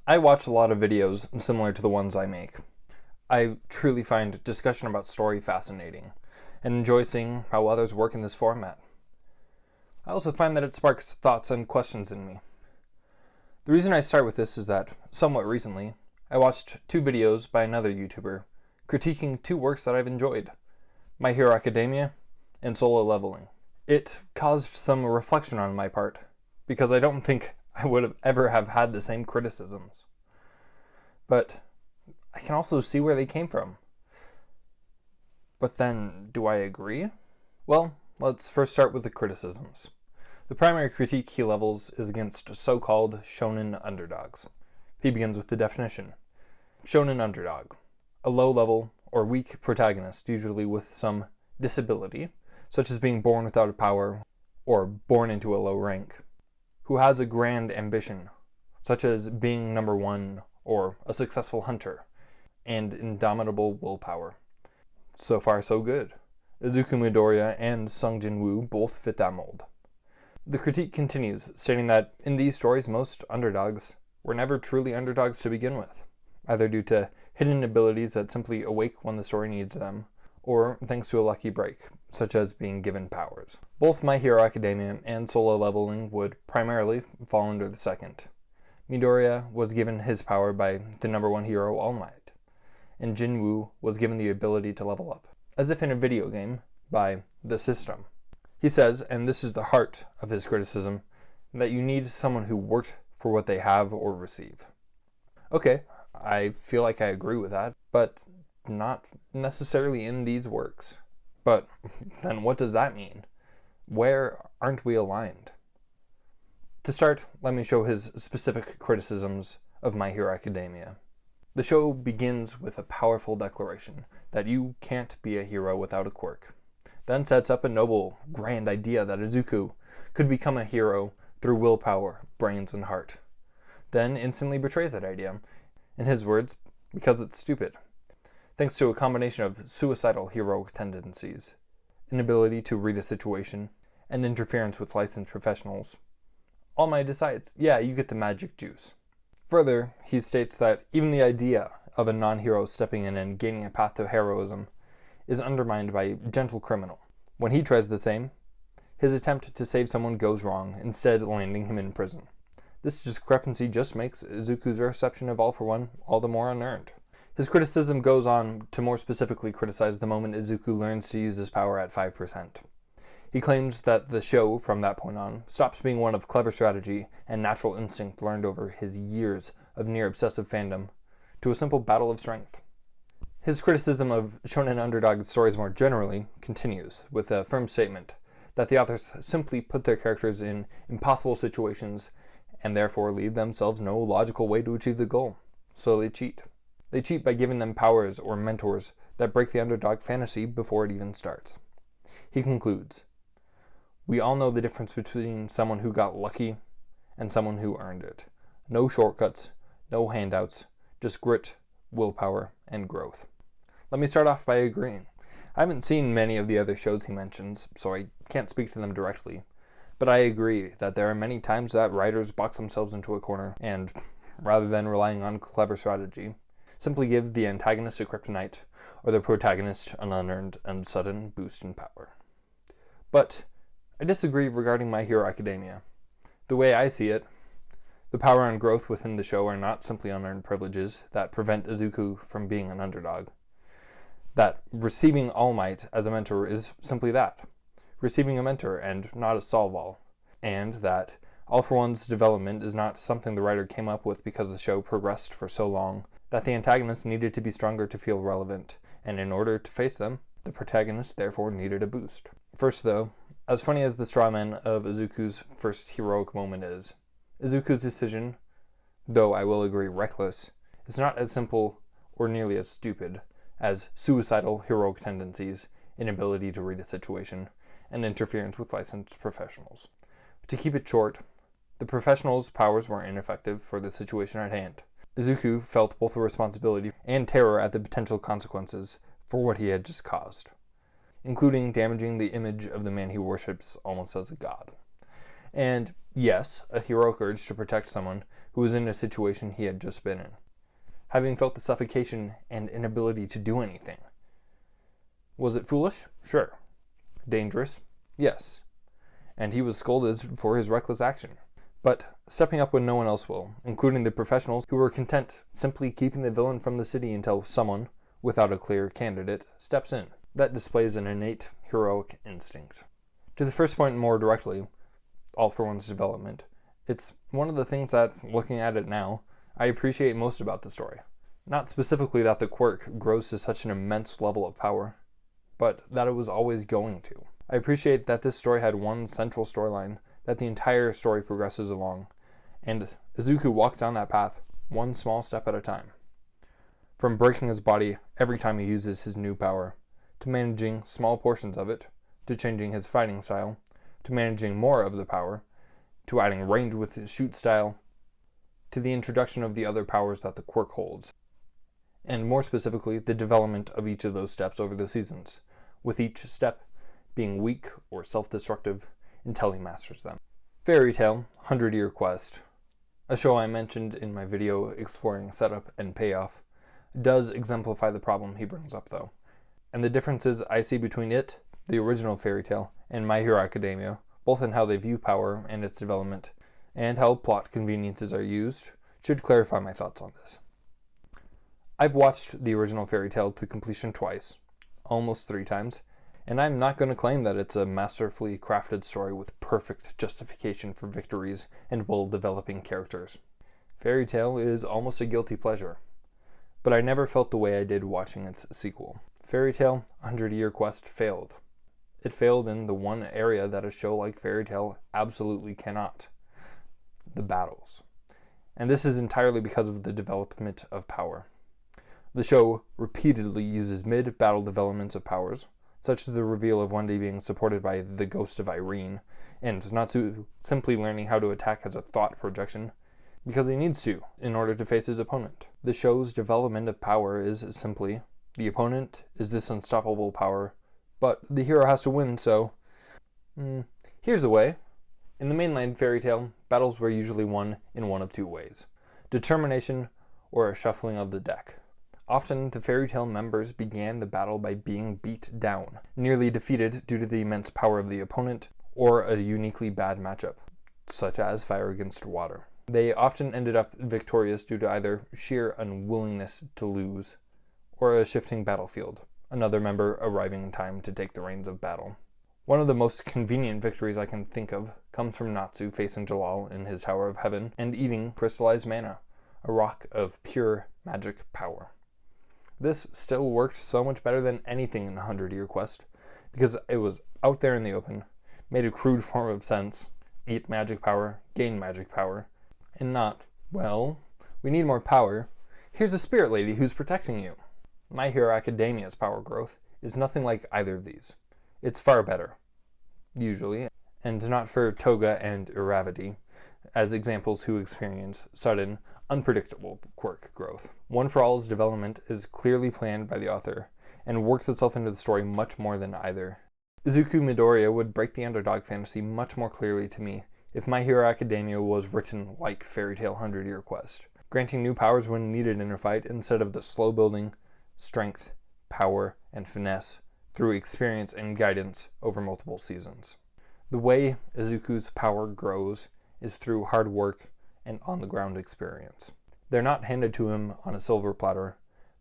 I watch a lot of videos similar to the ones I make. I truly find discussion about story fascinating and enjoy seeing how others work in this format. I also find that it sparks thoughts and questions in me. The reason I start with this is that, somewhat recently, I watched 2 videos by another YouTuber critiquing 2 works that I've enjoyed, My Hero Academia and Solo Leveling. It caused some reflection on my part, because I don't think I would have ever have had the same criticisms. But I can also see where they came from. But then, do I agree? Well, let's first start with the criticisms. The primary critique he levels is against so-called shonen underdogs. He begins with the definition. Shonen underdog, a low-level or weak protagonist, usually with some disability, such as being born without a power or born into a low rank, who has a grand ambition, such as being number 1 or a successful hunter, and indomitable willpower. So far, so good. Izuku Midoriya and Sung Jin-woo both fit that mold. The critique continues, stating that in these stories, most underdogs were never truly underdogs to begin with, either due to hidden abilities that simply awake when the story needs them, or thanks to a lucky break, such as being given powers. Both My Hero Academia and Solo Leveling would primarily fall under the second. Midoriya was given his power by the number 1 hero, All Might, and Jinwoo was given the ability to level up, as if in a video game, by the system. He says, and this is the heart of his criticism, that you need someone who worked for what they have or receive. Okay, I feel like I agree with that, but not necessarily in these works. But then what does that mean? Where aren't we aligned? To start, let me show his specific criticisms of My Hero Academia. The show begins with a powerful declaration that you can't be a hero without a quirk, then sets up a noble, grand idea that Izuku could become a hero through willpower, brains, and heart. Then instantly betrays that idea, in his words, because it's stupid, thanks to a combination of suicidal heroic tendencies, inability to read a situation, and interference with licensed professionals. All Might decides, yeah, you get the magic juice. Further, he states that even the idea of a non-hero stepping in and gaining a path to heroism is undermined by a gentle criminal. When he tries the same, his attempt to save someone goes wrong, instead landing him in prison. This discrepancy just makes Izuku's reception of All for One all the more unearned. His criticism goes on to more specifically criticize the moment Izuku learns to use his power at 5%. He claims that the show, from that point on, stops being one of clever strategy and natural instinct learned over his years of near-obsessive fandom to a simple battle of strength. His criticism of Shonen Underdog stories more generally continues with a firm statement that the authors simply put their characters in impossible situations and therefore leave themselves no logical way to achieve the goal, so they cheat. They cheat by giving them powers or mentors that break the underdog fantasy before it even starts. He concludes, "We all know the difference between someone who got lucky and someone who earned it. No shortcuts, no handouts, just grit, willpower, and growth." Let me start off by agreeing. I haven't seen many of the other shows he mentions, so I can't speak to them directly, but I agree that there are many times that writers box themselves into a corner and, rather than relying on clever strategy, simply give the antagonist a kryptonite or the protagonist an unearned and sudden boost in power. But I disagree regarding My Hero Academia. The way I see it, the power and growth within the show are not simply unearned privileges that prevent Izuku from being an underdog. That receiving All Might as a mentor is simply that, receiving a mentor and not a solve-all, and that All for One's development is not something the writer came up with because the show progressed for so long that the antagonist needed to be stronger to feel relevant, and in order to face them, the protagonist therefore needed a boost. First though, as funny as the strawman of Izuku's first heroic moment is, Izuku's decision, though I will agree reckless, is not as simple or nearly as stupid as suicidal heroic tendencies, inability to read a situation, and interference with licensed professionals. To keep it short, the professionals' powers were ineffective for the situation at hand. Izuku felt both a responsibility and terror at the potential consequences for what he had just caused, including damaging the image of the man he worships almost as a god. and yes, a heroic urge to protect someone who was in a situation he had just been in, having felt the suffocation and inability to do anything. Was it foolish? Sure. Dangerous? Yes. And he was scolded for his reckless action. But stepping up when no one else will, including the professionals who were content simply keeping the villain from the city until someone, without a clear candidate, steps in. That displays an innate heroic instinct. To the first point more directly, All for One's development, it's one of the things that, looking at it now, I appreciate most about the story. Not specifically that the quirk grows to such an immense level of power, but that it was always going to. I appreciate that this story had one central storyline that the entire story progresses along, and Izuku walks down that path one small step at a time. From breaking his body every time he uses his new power, to managing small portions of it, to changing his fighting style, to managing more of the power, to adding range with his shoot style, to the introduction of the other powers that the quirk holds, and more specifically the development of each of those steps over the seasons, with each step being weak or self-destructive until he masters them. Fairy Tail, 100-Year Quest, a show I mentioned in my video exploring setup and payoff, does exemplify the problem he brings up though, and the differences I see between it, the original Fairy Tail, and My Hero Academia, both in how they view power and its development, and how plot conveniences are used, should clarify my thoughts on this. I've watched the original Fairy Tail to completion twice, almost 3 times, and I'm not going to claim that it's a masterfully crafted story with perfect justification for victories and well-developing characters. Fairy Tail is almost a guilty pleasure, but I never felt the way I did watching its sequel. Fairy Tail 100-Year Quest failed. It failed in the one area that a show like Fairy Tail absolutely cannot: the battles. And this is entirely because of the development of power. The show repeatedly uses mid-battle developments of powers, such as the reveal of Wendy being supported by the ghost of Irene, and Natsu simply learning how to attack as a thought projection, because he needs to, in order to face his opponent. The show's development of power is simply, the opponent is this unstoppable power, but the hero has to win, so... Here's the way. In the mainline Fairy Tail, battles were usually won in one of 2 ways: determination or a shuffling of the deck. Often, the Fairy Tail members began the battle by being beat down, nearly defeated due to the immense power of the opponent, or a uniquely bad matchup, such as Fire Against Water. They often ended up victorious due to either sheer unwillingness to lose, or a shifting battlefield, another member arriving in time to take the reins of battle. One of the most convenient victories I can think of comes from Natsu facing Jalal in his Tower of Heaven and eating crystallized mana, a rock of pure magic power. This still worked so much better than anything in 100-Year Quest, because it was out there in the open, made a crude form of sense, eat magic power, gain magic power, and not, well, we need more power, here's a spirit lady who's protecting you. My Hero Academia's power growth is nothing like either of these. It's far better, usually, and not for Toga and Iravati, as examples who experience sudden, unpredictable quirk growth. One for All's development is clearly planned by the author, and works itself into the story much more than either. Izuku Midoriya would break the underdog fantasy much more clearly to me if My Hero Academia was written like Fairy Tail 100-Year Quest, granting new powers when needed in a fight instead of the slow building, strength, power, and finesse through experience and guidance over multiple seasons. The way Izuku's power grows is through hard work and on-the-ground experience. They're not handed to him on a silver platter,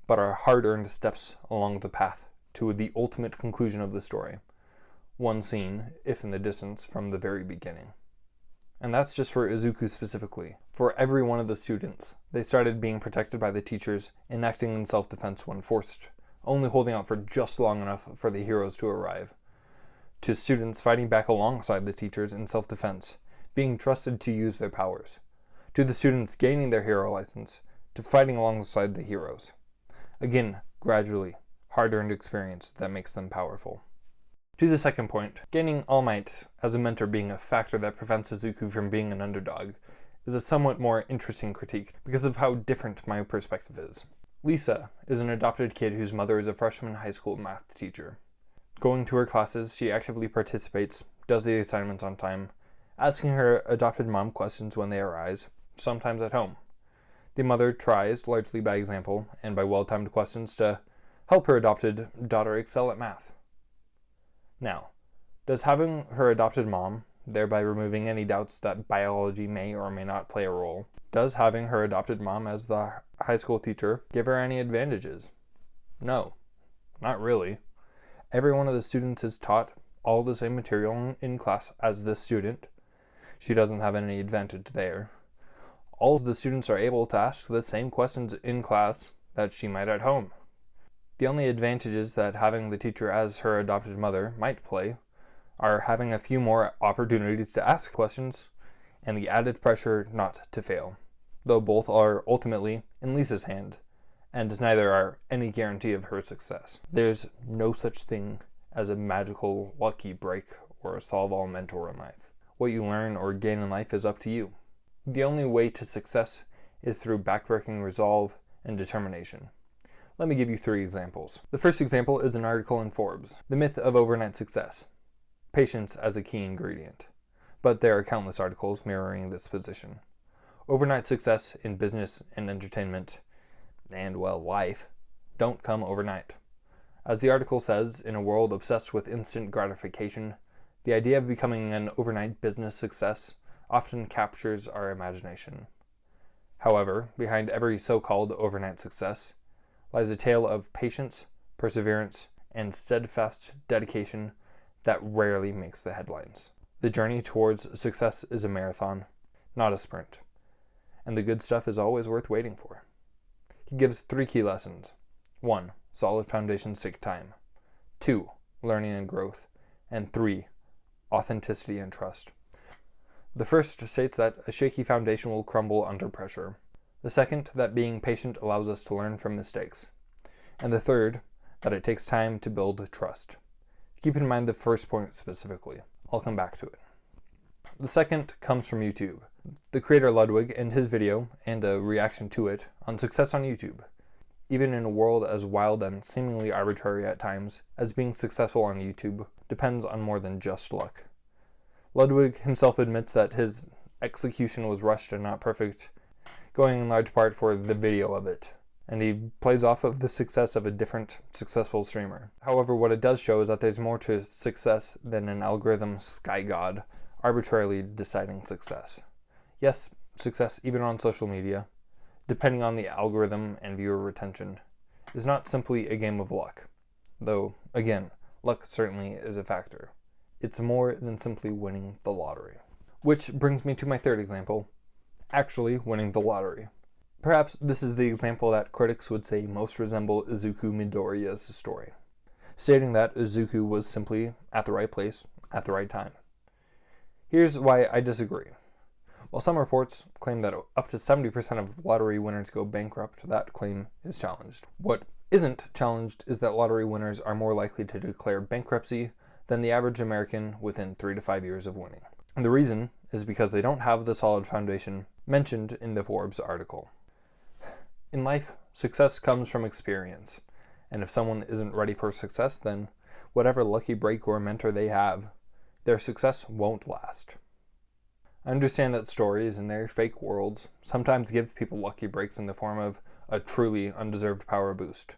but are hard-earned steps along the path to the ultimate conclusion of the story, one seen, if in the distance, from the very beginning. And that's just for Izuku specifically. For every one of the students, they started being protected by the teachers and acting in self-defense when forced, only holding out for just long enough for the heroes to arrive. To students fighting back alongside the teachers in self-defense, being trusted to use their powers. To the students gaining their hero license, to fighting alongside the heroes. Again, gradually, hard-earned experience that makes them powerful. To the second point, gaining All Might as a mentor being a factor that prevents Izuku from being an underdog is a somewhat more interesting critique because of how different my perspective is. Lisa is an adopted kid whose mother is a freshman high school math teacher. Going to her classes, she actively participates, does the assignments on time, asking her adopted mom questions when they arise, sometimes at home. The mother tries, largely by example and by well-timed questions, to help her adopted daughter excel at math. Now, does having her adopted mom, thereby removing any doubts that biology may or may not play a role, does having her adopted mom as the high school teacher give her any advantages? No, not really. Every one of the students is taught all the same material in class as this student. She doesn't have any advantage there. All of the students are able to ask the same questions in class that she might at home. The only advantages that having the teacher as her adopted mother might play are having a few more opportunities to ask questions and the added pressure not to fail, though both are ultimately in Lisa's hand, and neither are any guarantee of her success. There's no such thing as a magical lucky break or a solve-all mentor in life. What you learn or gain in life is up to you. The only way to success is through backbreaking resolve and determination. Let me give you 3 examples. The first example is an article in Forbes, The Myth of Overnight Success. Patience as a key ingredient. But there are countless articles mirroring this position. Overnight success in business and entertainment, and, well, life, don't come overnight. As the article says, in a world obsessed with instant gratification, the idea of becoming an overnight business success often captures our imagination. However, behind every so-called overnight success lies a tale of patience, perseverance, and steadfast dedication that rarely makes the headlines. The journey towards success is a marathon, not a sprint, and the good stuff is always worth waiting for. He gives 3 key lessons. 1. Solid foundations take time. 2. Learning and growth. And 3. Authenticity and trust. The first states that a shaky foundation will crumble under pressure. The second, that being patient allows us to learn from mistakes. And the third, that it takes time to build trust. Keep in mind the first point specifically. I'll come back to it. The second comes from YouTube. The creator Ludwig and his video, and a reaction to it, on success on YouTube. Even in a world as wild and seemingly arbitrary at times as being successful on YouTube depends on more than just luck. Ludwig himself admits that his execution was rushed and not perfect, going in large part for the video of it, and he plays off of the success of a different successful streamer. However, what it does show is that there's more to success than an algorithm sky god arbitrarily deciding success. Yes, success even on social media, depending on the algorithm and viewer retention, is not simply a game of luck, though, again, luck certainly is a factor. It's more than simply winning the lottery. Which brings me to my third example, actually winning the lottery. Perhaps this is the example that critics would say most resemble Izuku Midoriya's story, stating that Izuku was simply at the right place at the right time. Here's why I disagree. While some reports claim that up to 70% of lottery winners go bankrupt, that claim is challenged. What isn't challenged is that lottery winners are more likely to declare bankruptcy than the average American within 3 to 5 years of winning. And the reason is because they don't have the solid foundation mentioned in the Forbes article. In life, success comes from experience, and if someone isn't ready for success, then whatever lucky break or mentor they have, their success won't last. I understand that stories in their fake worlds sometimes give people lucky breaks in the form of a truly undeserved power boost.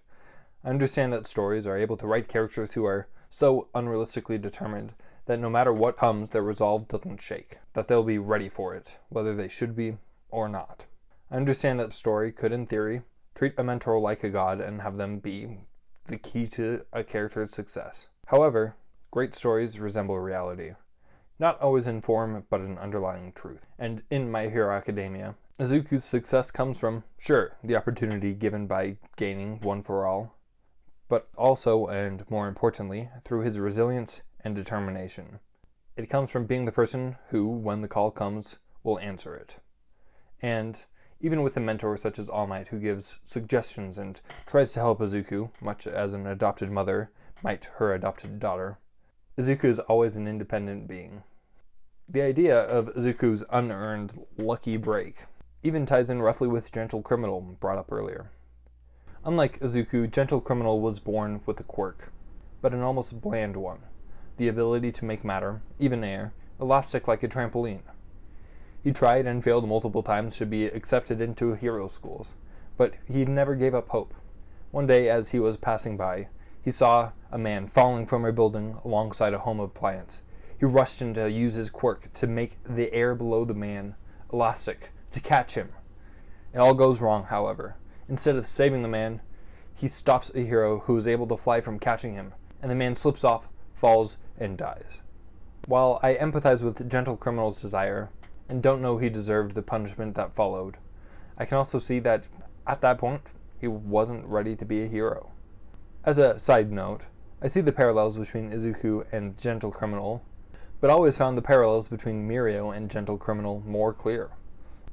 I understand that stories are able to write characters who are so unrealistically determined that no matter what comes, their resolve doesn't shake, that they'll be ready for it, whether they should be or not. I understand that story could, in theory, treat a mentor like a god and have them be the key to a character's success. However, great stories resemble reality. Not always in form, but in underlying truth. And in My Hero Academia, Izuku's success comes from, sure, the opportunity given by gaining One for All, but also, and more importantly, through his resilience and determination. It comes from being the person who, when the call comes, will answer it. And even with a mentor such as All Might who gives suggestions and tries to help Izuku, much as an adopted mother might her adopted daughter, Izuku is always an independent being. The idea of Izuku's unearned lucky break even ties in roughly with Gentle Criminal brought up earlier. Unlike Izuku, Gentle Criminal was born with a quirk, but an almost bland one, the ability to make matter, even air, elastic like a trampoline. He tried and failed multiple times to be accepted into hero schools, but he never gave up hope. One day, as he was passing by, he saw a man falling from a building alongside a home appliance. He rushed in to use his quirk to make the air below the man elastic, to catch him. It all goes wrong, however. Instead of saving the man, he stops a hero who is able to fly from catching him, and the man slips off, falls, and dies. While I empathize with Gentle Criminal's desire, and don't know he deserved the punishment that followed, I can also see that at that point, he wasn't ready to be a hero. As a side note, I see the parallels between Izuku and Gentle Criminal, but always found the parallels between Mirio and Gentle Criminal more clear.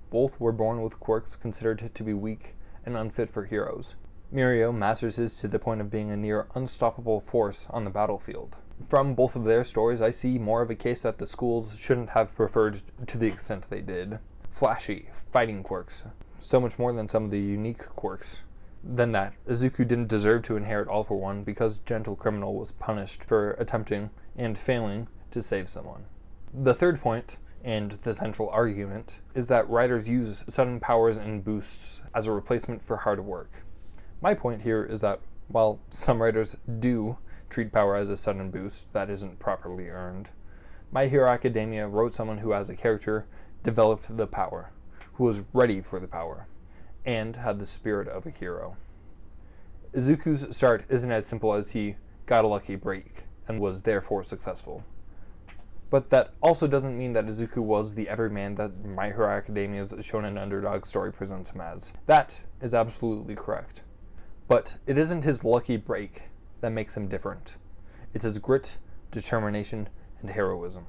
Both were born with quirks considered to be weak and unfit for heroes. Mirio masters his to the point of being a near unstoppable force on the battlefield. From both of their stories, I see more of a case that the schools shouldn't have preferred to the extent they did. Flashy, fighting quirks. So much more than some of the unique quirks. Than that, Izuku didn't deserve to inherit All for One because Gentle Criminal was punished for attempting and failing to save someone. The third point, and the central argument, is that writers use sudden powers and boosts as a replacement for hard work. My point here is that while some writers do treat power as a sudden boost that isn't properly earned, My Hero Academia wrote someone who, as a character, developed the power, who was ready for the power, and had the spirit of a hero. Izuku's start isn't as simple as he got a lucky break and was therefore successful. But that also doesn't mean that Izuku was the everyman that My Hero Academia's Shonen Underdog story presents him as. That is absolutely correct. But it isn't his lucky break that makes him different. It's his grit, determination, and heroism.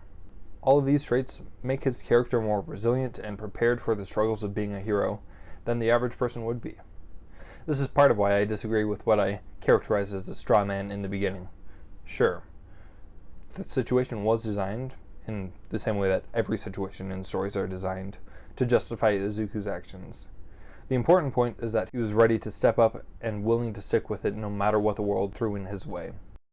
All of these traits make his character more resilient and prepared for the struggles of being a hero than the average person would be. This is part of why I disagree with what I characterized as a straw man in the beginning. Sure, the situation was designed, in the same way that every situation in stories are designed, to justify Izuku's actions. The important point is that he was ready to step up and willing to stick with it no matter what the world threw in his way.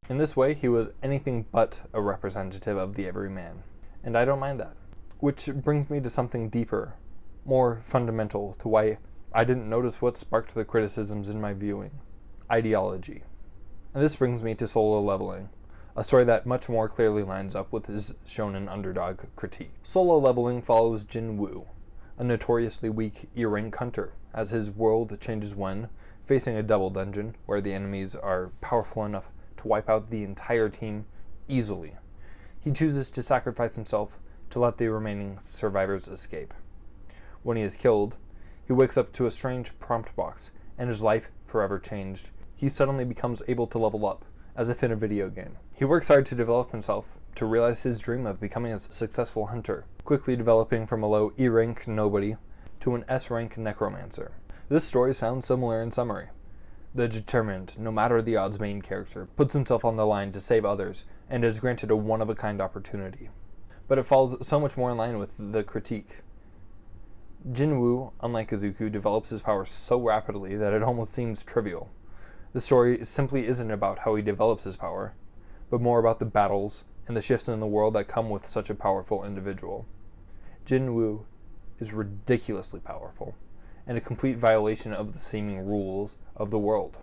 In this way, he was anything but a representative of the everyman, and I don't mind that. Which brings me to something deeper, more fundamental to why I didn't notice what sparked the criticisms in my viewing: ideology. And this brings me to Solo Leveling, a story that much more clearly lines up with his Shonen Underdog critique. Solo Leveling follows Jin Woo, a notoriously weak E-rank hunter, as his world changes when, facing a double dungeon where the enemies are powerful enough to wipe out the entire team easily, he chooses to sacrifice himself to let the remaining survivors escape. When he is killed, he wakes up to a strange prompt box, and his life forever changed. He suddenly becomes able to level up, as if in a video game. He works hard to develop himself, to realize his dream of becoming a successful hunter, quickly developing from a low E-rank nobody to an S-rank necromancer. This story sounds similar in summary. The determined, no matter the odds main character, puts himself on the line to save others, and is granted a one-of-a-kind opportunity. But it falls so much more in line with the critique. Jin Woo, unlike Izuku, develops his power so rapidly that it almost seems trivial. The story simply isn't about how he develops his power, but more about the battles and the shifts in the world that come with such a powerful individual. Jin Woo is ridiculously powerful, and a complete violation of the seeming rules of the world.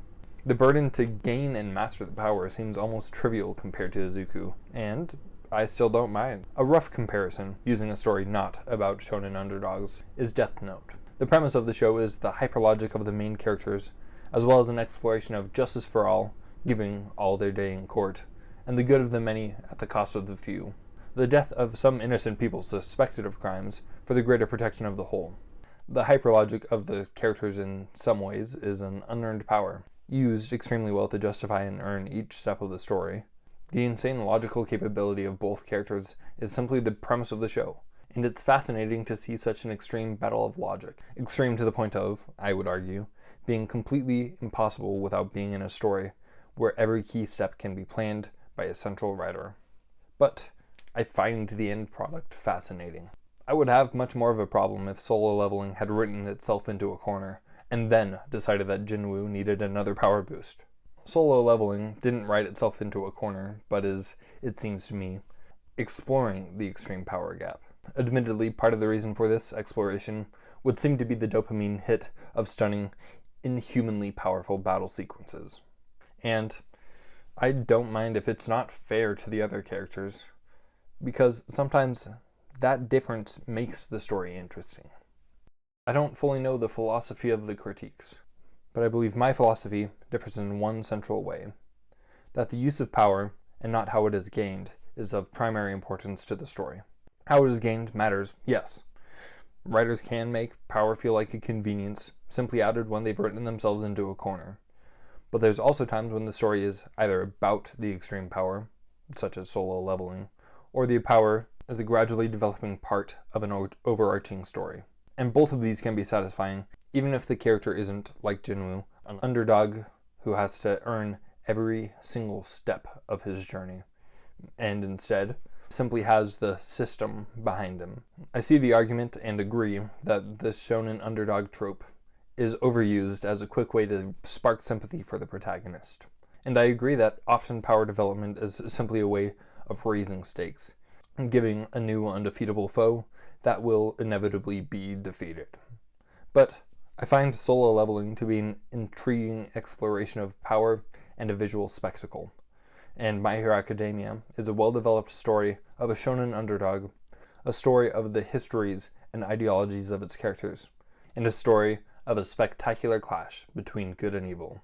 The burden to gain and master the power seems almost trivial compared to Izuku, and I still don't mind. A rough comparison, using a story not about shonen underdogs, is Death Note. The premise of the show is the hyperlogic of the main characters, as well as an exploration of justice for all, giving all their day in court, and the good of the many at the cost of the few. The death of some innocent people suspected of crimes for the greater protection of the whole. The hyperlogic of the characters in some ways is an unearned power, used extremely well to justify and earn each step of the story. The insane logical capability of both characters is simply the premise of the show, and it's fascinating to see such an extreme battle of logic. Extreme to the point of, I would argue, being completely impossible without being in a story where every key step can be planned by a central writer. But I find the end product fascinating. I would have much more of a problem if Solo Leveling had written itself into a corner, and then decided that Jin Woo needed another power boost. Solo Leveling didn't write itself into a corner, but is, it seems to me, exploring the extreme power gap. Admittedly, part of the reason for this exploration would seem to be the dopamine hit of stunning, inhumanly powerful battle sequences. And I don't mind if it's not fair to the other characters, because sometimes that difference makes the story interesting. I don't fully know the philosophy of the critiques, but I believe my philosophy differs in one central way, that the use of power, and not how it is gained, is of primary importance to the story. How it is gained matters, yes. Writers can make power feel like a convenience, simply added when they've written themselves into a corner. But there's also times when the story is either about the extreme power, such as solo leveling, or the power as a gradually developing part of an overarching story. And both of these can be satisfying, even if the character isn't, like Jinwoo, an underdog who has to earn every single step of his journey, and instead simply has the system behind him. I see the argument and agree that this shonen underdog trope is overused as a quick way to spark sympathy for the protagonist. And I agree that often power development is simply a way of raising stakes, and giving a new undefeatable foe that will inevitably be defeated. But I find solo leveling to be an intriguing exploration of power and a visual spectacle. And My Hero Academia is a well-developed story of a shonen underdog, a story of the histories and ideologies of its characters, and a story of a spectacular clash between good and evil.